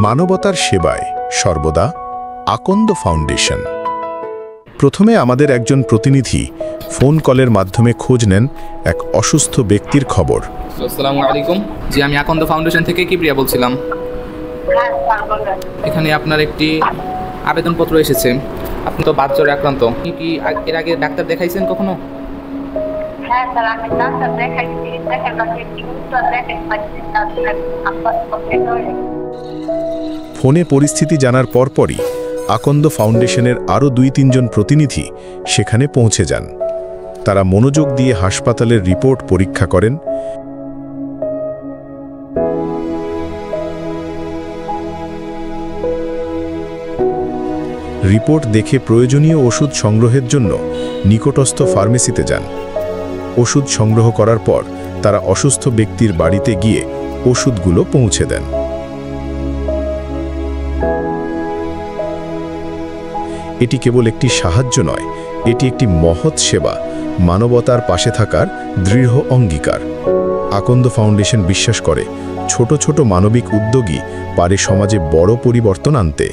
মানবতার সেবায় সর্বদা আকন্দ ফাউন্ডেশন। প্রথমে আমাদের একজন প্রতিনিধি ফোন কলের মাধ্যমে খোঁজ নেন এক অসুস্থ ব্যক্তির খবর। আসসালামু আলাইকুম। জি, আমি আকন্দ ফাউন্ডেশন থেকে কিপ্রিয়া বলছিলাম। এখানে আপনার একটি আবেদনপত্র এসেছে। আপনি তো বাতজ্বরে আক্রান্ত। আপনি কি এর আগে ডাক্তার দেখাইছেন কখনো? হ্যাঁ স্যার, আমি ডাক্তার দেখাইছি। ফোনে পরিস্থিতি জানার পরপরই আকন্দ ফাউন্ডেশনের আরও ২-৩ জন প্রতিনিধি সেখানে পৌঁছে যান। তারা মনোযোগ দিয়ে হাসপাতালের রিপোর্ট পরীক্ষা করেন। রিপোর্ট দেখে প্রয়োজনীয় ওষুধ সংগ্রহের জন্য নিকটস্থ ফার্মেসিতে যান। ওষুধ সংগ্রহ করার পর তারা অসুস্থ ব্যক্তির বাড়িতে গিয়ে ওষুধগুলো পৌঁছে দেন। এটি কেবল একটি সাহায্য নয়, এটি একটি মহৎ সেবা, মানবতার পাশে থাকার দৃঢ় অঙ্গীকার। আকন্দ ফাউন্ডেশন বিশ্বাস করে ছোট ছোট মানবিক উদ্যোগই পারে সমাজে বড় পরিবর্তন আনতে।